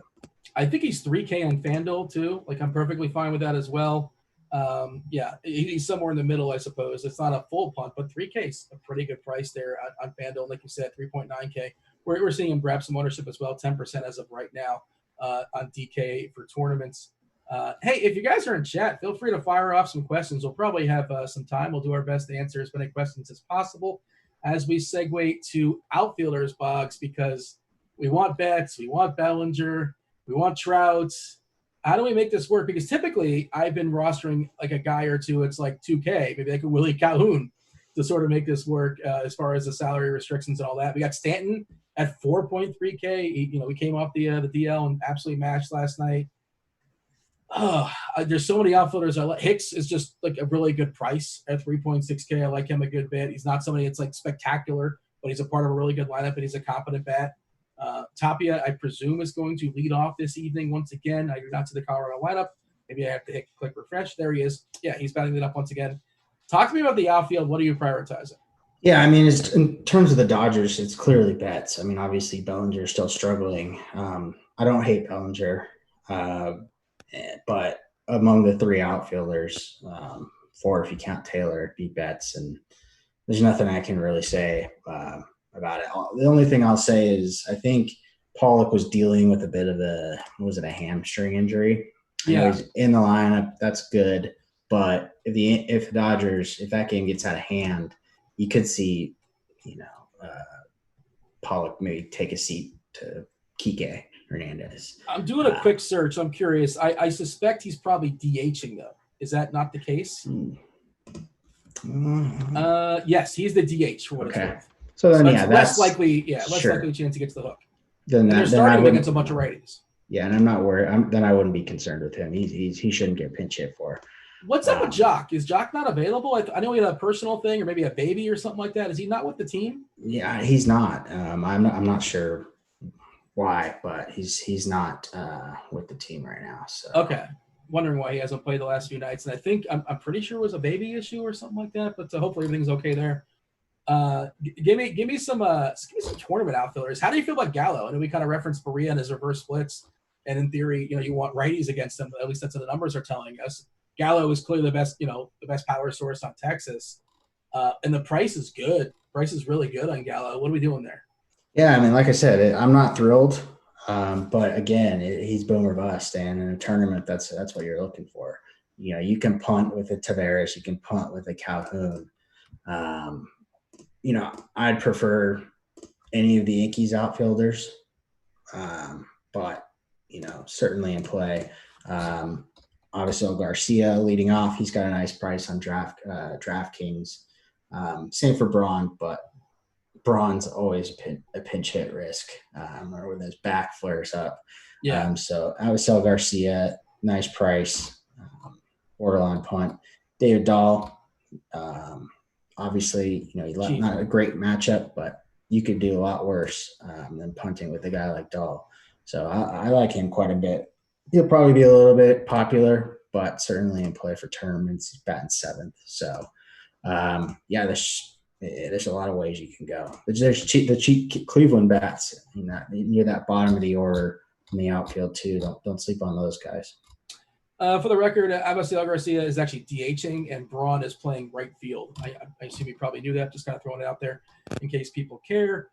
Speaker 1: I think he's 3K on FanDuel too. Like I'm perfectly fine with that as well. He's somewhere in the middle, I suppose. It's not a full punt, but 3K is a pretty good price there on FanDuel. Like you said, 3.9K. We're seeing him grab some ownership as well, 10% as of right now on DK for tournaments. Hey, if you guys are in chat, feel free to fire off some questions. We'll probably have some time. We'll do our best to answer as many questions as possible as we segue to outfielders, Boggs, because we want Betts, we want Bellinger, we want Trout. How do we make this work? Because typically I've been rostering like a guy or two. It's like 2K, maybe like a Willie Calhoun to sort of make this work as far as the salary restrictions and all that. We got Stanton at 4.3K. We came off the DL and absolutely matched last night. There's so many outfielders. Hicks is just like a really good price at 3.6K. I like him a good bit. He's not somebody that's like spectacular, but he's a part of a really good lineup and he's a competent bat. Tapia, I presume, is going to lead off this evening once again. I do not see the Colorado lineup. Maybe I have to click refresh. There he is. Yeah, he's batting it up once again. Talk to me about the outfield. What are you prioritizing?
Speaker 2: Yeah, I mean, in terms of the Dodgers, it's clearly Betts. I mean, obviously Bellinger is still struggling. I don't hate Bellinger, but among the 3 outfielders, 4 if you count Taylor, it'd be Betts, and there's nothing I can really say about it. The only thing I'll say is I think Pollock was dealing with a bit of a hamstring injury.
Speaker 1: Yeah,
Speaker 2: he's in the lineup. That's good, But if that game gets out of hand, you could see, Pollock maybe take a seat to Kike Hernandez.
Speaker 1: I'm doing a quick search. I'm curious. I suspect he's probably DHing though. Is that not the case? Yes, he's the DH for what it's worth.
Speaker 2: So then,
Speaker 1: that's less likely. Yeah, less likely chance he gets the hook.
Speaker 2: Then
Speaker 1: they're starting against a bunch of righties.
Speaker 2: Yeah, and I'm not worried. Then I wouldn't be concerned with him. He shouldn't get pinch hit for.
Speaker 1: What's up with Jock? Is Jock not available? I know he had a personal thing or maybe a baby or something like that. Is he not with the team?
Speaker 2: Yeah, he's not. I'm not sure why, but he's not with the team right now. So
Speaker 1: okay, wondering why he hasn't played the last few nights. And I think I'm pretty sure it was a baby issue or something like that. But hopefully everything's okay there. Give me some tournament outfielders. How do you feel about Gallo? I know we kind of referenced Berea and his reverse splits, and in theory, you want righties against him. At least that's what the numbers are telling us. Gallo is clearly the best power source on Texas, and the price is good. Price is really good on Gallo. What are we doing there?
Speaker 2: Yeah, I mean, like I said, I'm not thrilled, but again, he's boom or bust, and in a tournament, that's what you're looking for. You can punt with a Tavares, you can punt with a Calhoun. I'd prefer any of the Yankees outfielders, but certainly in play. Obviously, Garcia leading off. He's got a nice price on Draftkings. Same for Braun, but Braun's always a pinch hit risk, or when his back flares up.
Speaker 1: Yeah.
Speaker 2: So I would sell Garcia, nice price, borderline punt. David Dahl, obviously, not a great matchup, but you could do a lot worse than punting with a guy like Dahl. So I like him quite a bit. He'll probably be a little bit popular, but certainly in play for tournaments. He's batting 7th. So, there's a lot of ways you can go. There's the cheap Cleveland bats near that bottom of the order in the outfield too. Don't sleep on those guys.
Speaker 1: For the record, Abastiel Garcia is actually DHing, and Braun is playing right field. I assume you probably knew that. Just kind of throwing it out there in case people care.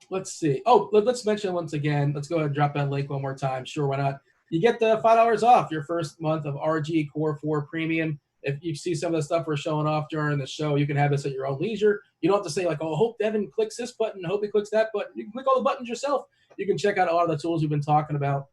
Speaker 1: Let's see. Oh, let's mention once again. Let's go ahead and drop that link one more time. Sure, why not? You get the $5 off your first month of RG Core 4 Premium. If you see some of the stuff we're showing off during the show, you can have this at your own leisure. You don't have to say like, "Oh, hope Devin clicks this button. Hope he clicks that button." You can click all the buttons yourself. You can check out a lot of the tools we've been talking about.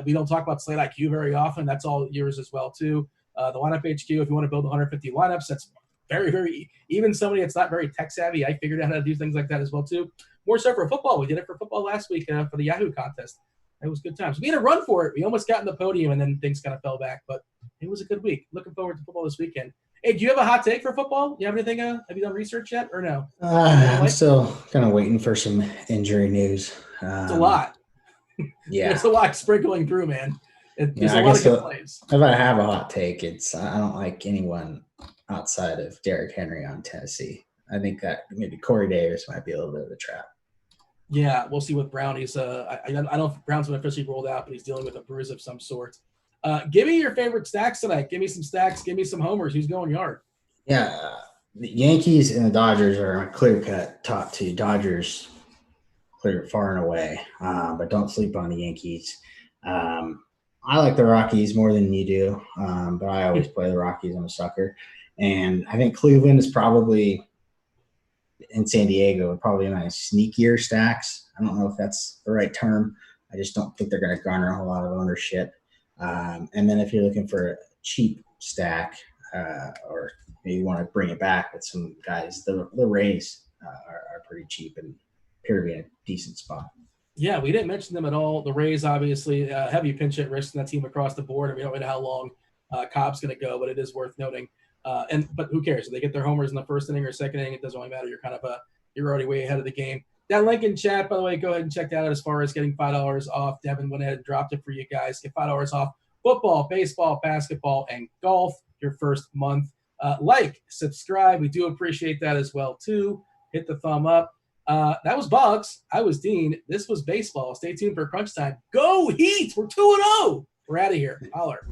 Speaker 1: We don't talk about Slate IQ very often. That's all yours as well too. The lineup HQ, if you want to build 150 lineups, that's very, very, even somebody that's not very tech savvy, I figured out how to do things like that as well too. More so for football. We did it for football last week for the Yahoo contest. It was good times. We had a run for it. We almost got in the podium and then things kind of fell back, but it was a good week. Looking forward to football this weekend. Hey, do you have a hot take for football? You have anything? Have you done research yet or no?
Speaker 2: I'm still kind of waiting for some injury news.
Speaker 1: It's a lot.
Speaker 2: Yeah.
Speaker 1: It's a lot sprinkling through, man. There's
Speaker 2: a
Speaker 1: lot of good plays.
Speaker 2: If I have a hot take, I don't like anyone outside of Derrick Henry on Tennessee. I think that maybe Corey Davis might be a little bit of a trap.
Speaker 1: Yeah, we'll see with Brown. He's I don't know if Brown's been officially rolled out, but he's dealing with a bruise of some sort. Give me your favorite stacks tonight. Give me some stacks. Give me some homers. Who's going yard?
Speaker 2: Yeah, the Yankees and the Dodgers are my clear-cut top two. Dodgers clear far and away, but don't sleep on the Yankees. I like the Rockies more than you do, but I always play the Rockies. I'm a sucker. And I think Cleveland is probably – in San Diego, probably my sneakier stacks. I don't know if that's the right term. I just don't think they're going to garner a whole lot of ownership. And then if you're looking for a cheap stack or maybe you want to bring it back with some guys, the Rays are pretty cheap and appear to be in a decent spot.
Speaker 1: Yeah, we didn't mention them at all. The Rays, obviously, heavy pinch hit risk in that team across the board. And we don't know how long Cobb's going to go, but it is worth noting. But who cares? If they get their homers in the first inning or second inning, it doesn't really matter. You're kind of you're already way ahead of the game. That link in chat, by the way, go ahead and check that out as far as getting $5 off. Devin went ahead and dropped it for you guys. Get $5 off football, baseball, basketball, and golf your first month. Subscribe. We do appreciate that as well, too. Hit the thumb up. That was Boggs. I was Dean. This was baseball. Stay tuned for crunch time. Go Heat! We're 2-0. We're out of here. Holler.